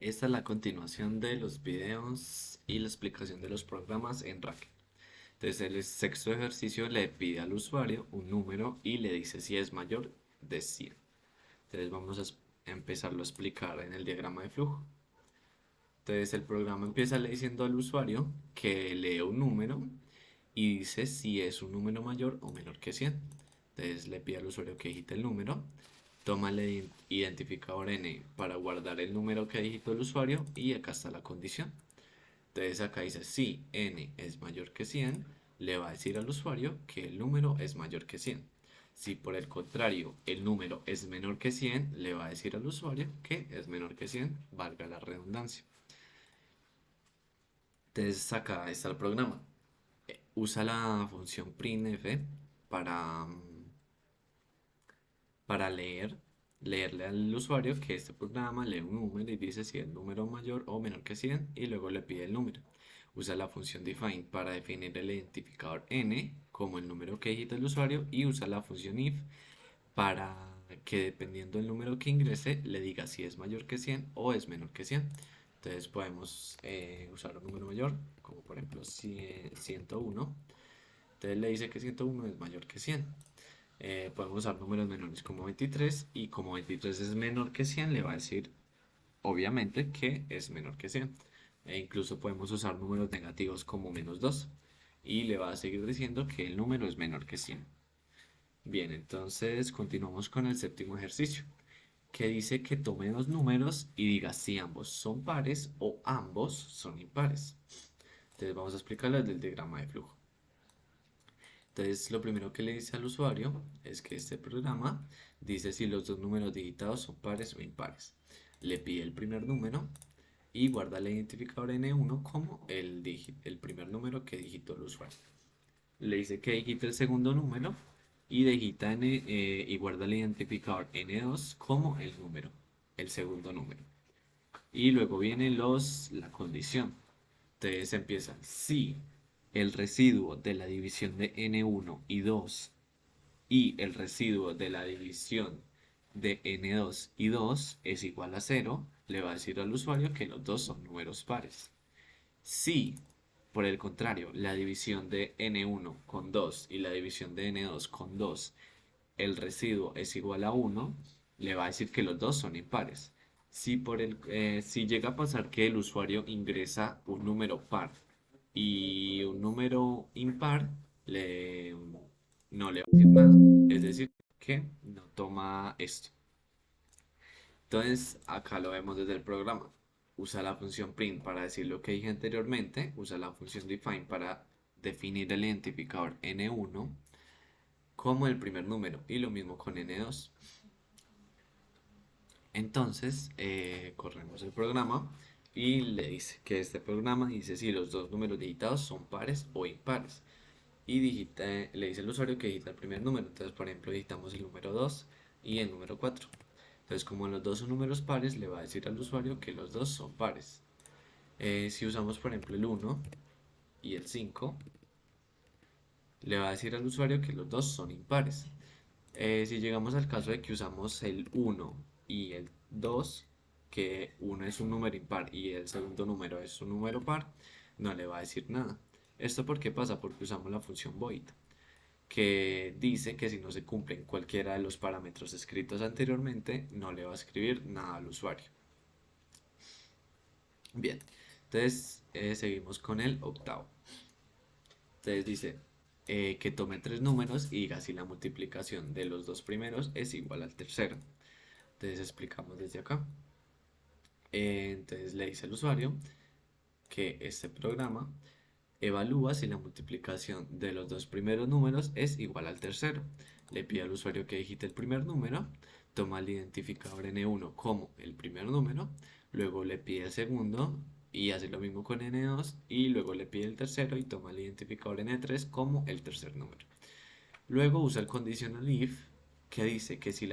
Esta es la continuación de los videos y la explicación de los programas en Racket. Entonces, el sexto ejercicio le pide al usuario un número y le dice si es mayor de 100. Entonces, vamos a empezarlo a explicar en el diagrama de flujo. Entonces, el programa empieza le diciendo al usuario que lee un número y dice si es un número mayor o menor que 100. Entonces, le pide al usuario que digite el número, toma el identificador N para guardar el número que digitó el usuario y acá está la condición. Entonces acá dice si N es mayor que 100, le va a decir al usuario que el número es mayor que 100. Si por el contrario el número es menor que 100, le va a decir al usuario que es menor que 100, valga la redundancia. Entonces acá está el programa. Usa la función printf para, para leerle al usuario que este programa lee un número y dice si es número mayor o menor que 100 y luego le pide el número. Usa la función define para definir el identificador n como el número que digita el usuario y usa la función if para que dependiendo del número que ingrese le diga si es mayor que 100 o es menor que 100. Entonces podemos usar un número mayor, como por ejemplo 101. Entonces le dice que 101 es mayor que 100. Podemos usar números menores como 23 y como 23 es menor que 100 le va a decir obviamente que es menor que 100. E incluso podemos usar números negativos como -2 y le va a seguir diciendo que el número es menor que 100. Bien, entonces continuamos con el séptimo ejercicio, que dice que tome dos números y diga si ambos son pares o ambos son impares. Entonces vamos a explicarlo desde el diagrama de flujo. Entonces, lo primero que le dice al usuario es que este programa dice si los dos números digitados son pares o impares. Le pide el primer número y guarda el identificador N1 como el primer número que digitó el usuario. Le dice que digite el segundo número y y guarda el identificador N2 como el segundo número. Y luego viene la condición. Entonces empieza, si el residuo de la división de n1 y 2 y el residuo de la división de n2 y 2 es igual a 0, le va a decir al usuario que los dos son números pares. Si, por el contrario, la división de n1 con 2 y la división de n2 con 2, el residuo es igual a 1, le va a decir que los dos son impares. Si llega a pasar que el usuario ingresa un número par y un número impar, le, no le va a decir nada. Es decir, que no toma esto. Entonces, acá lo vemos desde el programa. Usa la función print para decir lo que dije anteriormente. Usa la función define para definir el identificador n1 como el primer número. Y lo mismo con n2. Entonces, corremos el programa y le dice que este programa dice si los dos números digitados son pares o impares. Y le dice al usuario que digita el primer número. Entonces, por ejemplo, digitamos el número 2 y el número 4. Entonces, como los dos son números pares, le va a decir al usuario que los dos son pares. Si usamos, por ejemplo, el 1 y el 5, le va a decir al usuario que los dos son impares. Si llegamos al caso de que usamos el 1 y el 2, que uno es un número impar y el segundo número es un número par, no le va a decir nada. ¿Esto por qué pasa? Porque usamos la función void, que dice que si no se cumplen cualquiera de los parámetros escritos anteriormente, no le va a escribir nada al usuario. Bien, entonces seguimos con el octavo. Entonces dice que tome tres números y diga si la multiplicación de los dos primeros es igual al tercero. Entonces explicamos desde acá. Entonces le dice al usuario que este programa evalúa si la multiplicación de los dos primeros números es igual al tercero. Le pide al usuario que digite el primer número, toma el identificador n1 como el primer número, luego le pide el segundo y hace lo mismo con n2 y luego le pide el tercero y toma el identificador n3 como el tercer número. Luego usa el conditional if que dice que si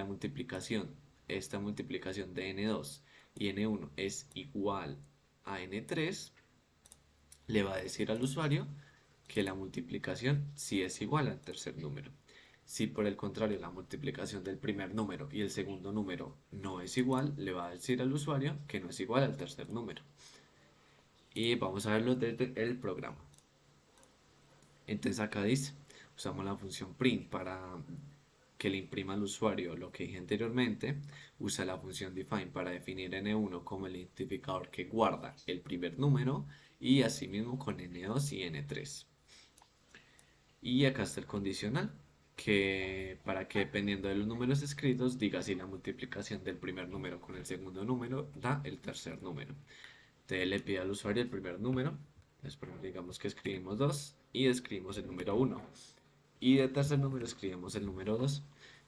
esta multiplicación de n2 y n1 es igual a n3, le va a decir al usuario que la multiplicación sí es igual al tercer número. Si por el contrario la multiplicación del primer número y el segundo número no es igual, le va a decir al usuario que no es igual al tercer número. Y vamos a verlo desde el programa. Entonces acá dice, usamos la función print para que le imprima al usuario lo que dije anteriormente. Usa la función define para definir n1 como el identificador que guarda el primer número y asimismo con n2 y n3. Y acá está el condicional, que para que dependiendo de los números escritos diga si la multiplicación del primer número con el segundo número da el tercer número. Entonces le pide al usuario el primer número, después digamos que escribimos 2 y escribimos el número 1. Y de tercer número escribimos el número 2.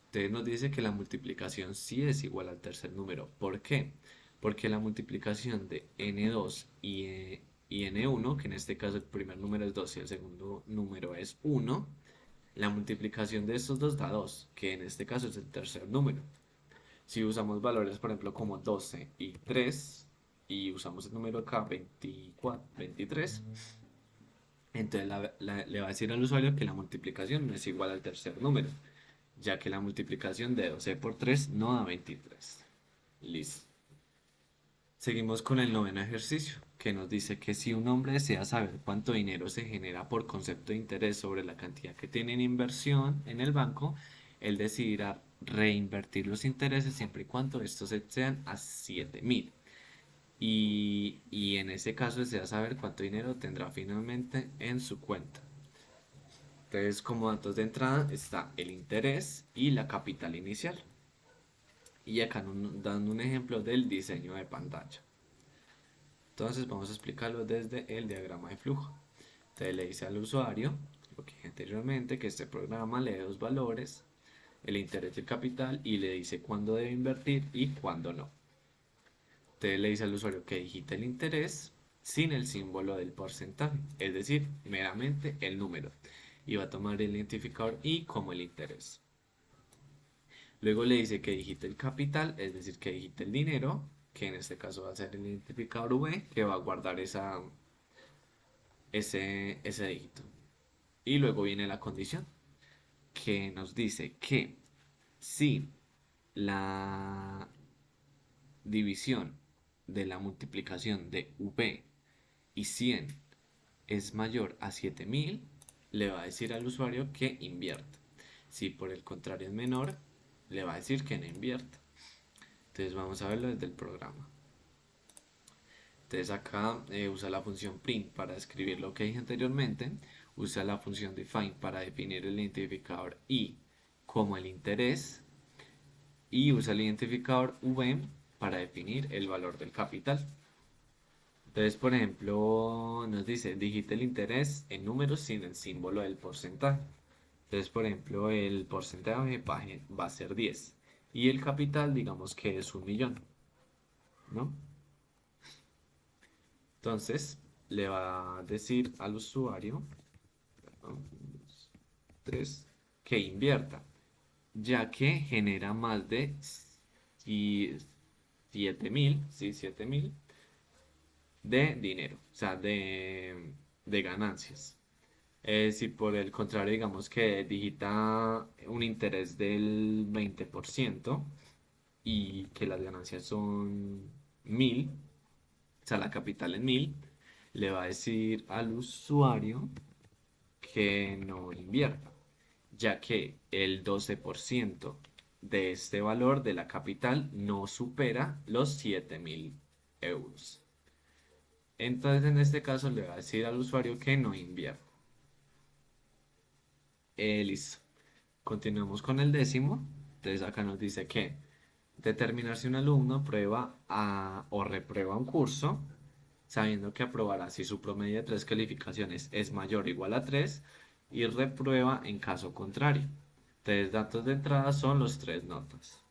Entonces nos dice que la multiplicación sí es igual al tercer número. ¿Por qué? Porque la multiplicación de n2 y n1, que en este caso el primer número es 2 y el segundo número es 1, la multiplicación de estos dos da 2, que en este caso es el tercer número. Si usamos valores, por ejemplo, como 12 y 3, y usamos el número acá 24, 23, entonces le va a decir al usuario que la multiplicación no es igual al tercer número, ya que la multiplicación de 12 por 3 no da 23. Listo. Seguimos con el noveno ejercicio, que nos dice que si un hombre desea saber cuánto dinero se genera por concepto de interés sobre la cantidad que tiene en inversión en el banco, él decidirá reinvertir los intereses siempre y cuando estos excedan a 7.000. Y en ese caso desea saber cuánto dinero tendrá finalmente en su cuenta. Entonces, como datos de entrada está el interés y la capital inicial. Y acá dando un ejemplo del diseño de pantalla. Entonces vamos a explicarlo desde el diagrama de flujo. Entonces le dice al usuario, lo que dije anteriormente, que este programa lee dos valores, el interés y el capital, y le dice cuándo debe invertir y cuándo no. Entonces le dice al usuario que digite el interés sin el símbolo del porcentaje, es decir, meramente el número. Y va a tomar el identificador I como el interés. Luego le dice que digite el capital, es decir, que digite el dinero, que en este caso va a ser el identificador V, que va a guardar ese dígito. Y luego viene la condición, que nos dice que si la división de la multiplicación de V y 100 es mayor a 7.000, le va a decir al usuario que invierta. Si por el contrario es menor, le va a decir que no invierta. Entonces vamos a verlo desde el programa. Entonces acá usa la función print para escribir lo que dije anteriormente. Usa la función define para definir el identificador I como el interés. Y usa el identificador V para definir el valor del capital. Entonces, por ejemplo, nos dice digite el interés en números sin el símbolo del porcentaje. Entonces, por ejemplo, el porcentaje va a ser 10 y el capital, digamos que es 1.000.000, ¿no? Entonces, le va a decir al usuario, perdón, 3, que invierta, ya que genera más de 7.000, sí, 7.000 de dinero, o sea, de ganancias. Si por el contrario, digamos que digita un interés del 20% y que las ganancias son 1.000, o sea, la capital en 1.000, le va a decir al usuario que no invierta, ya que el 12% de este valor de la capital no supera los 7.000 euros. Entonces, en este caso, le va a decir al usuario que no invierta. Listo. Continuamos con el décimo. Entonces, acá nos dice que determinar si un alumno prueba o reprueba un curso, sabiendo que aprobará si su promedio de 3 calificaciones es mayor o igual a 3 y reprueba en caso contrario. Entonces, datos de entrada son los 3 notas.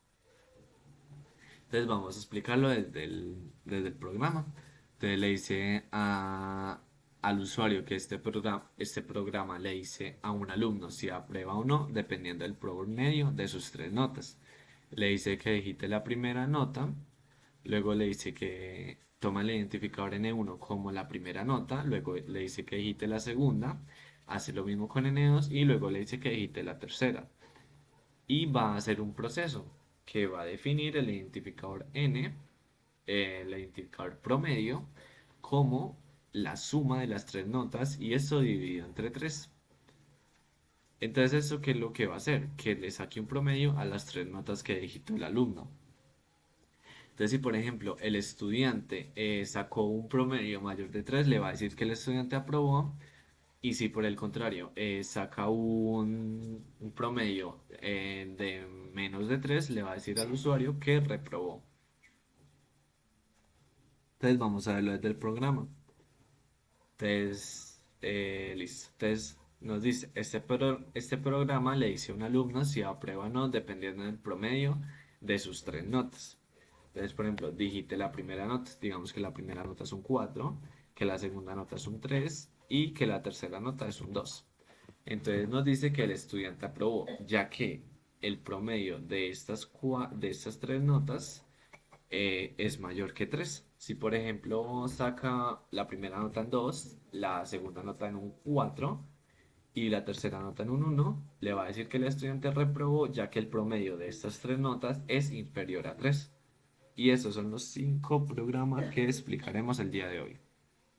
Entonces, vamos a explicarlo desde el programa. Entonces, le dice al usuario que este programa le dice a un alumno si aprueba o no, dependiendo del promedio de sus 3 notas. Le dice que digite la primera nota, luego le dice que toma el identificador N1 como la primera nota, luego le dice que digite la segunda, hace lo mismo con N2 y luego le dice que digite la tercera. y va a hacer un proceso que va a definir el identificador n, el identificador promedio, como la suma de las tres notas y esto dividido entre 3. Entonces, ¿eso qué es lo que va a hacer? Que le saque un promedio a las tres notas que digitó el alumno. Entonces, si por ejemplo el estudiante sacó un promedio mayor de 3, le va a decir que el estudiante aprobó. Y si por el contrario saca un promedio de menos de 3, le va a decir al usuario que reprobó. Entonces, vamos a verlo desde el programa. Entonces, listo. Entonces, nos dice, este programa le dice a un alumno si aprueba o no, dependiendo del promedio de sus tres notas. Entonces, por ejemplo, digite la primera nota. Digamos que la primera nota es un 4, que la segunda nota es un 3 y que la tercera nota es un 2. Entonces nos dice que el estudiante aprobó, ya que el promedio de estas tres notas es mayor que 3. Si por ejemplo saca la primera nota en 2, la segunda nota en un 4 y la tercera nota en un 1, le va a decir que el estudiante reprobó, ya que el promedio de estas tres notas es inferior a 3. Y esos son los 5 programas que explicaremos el día de hoy.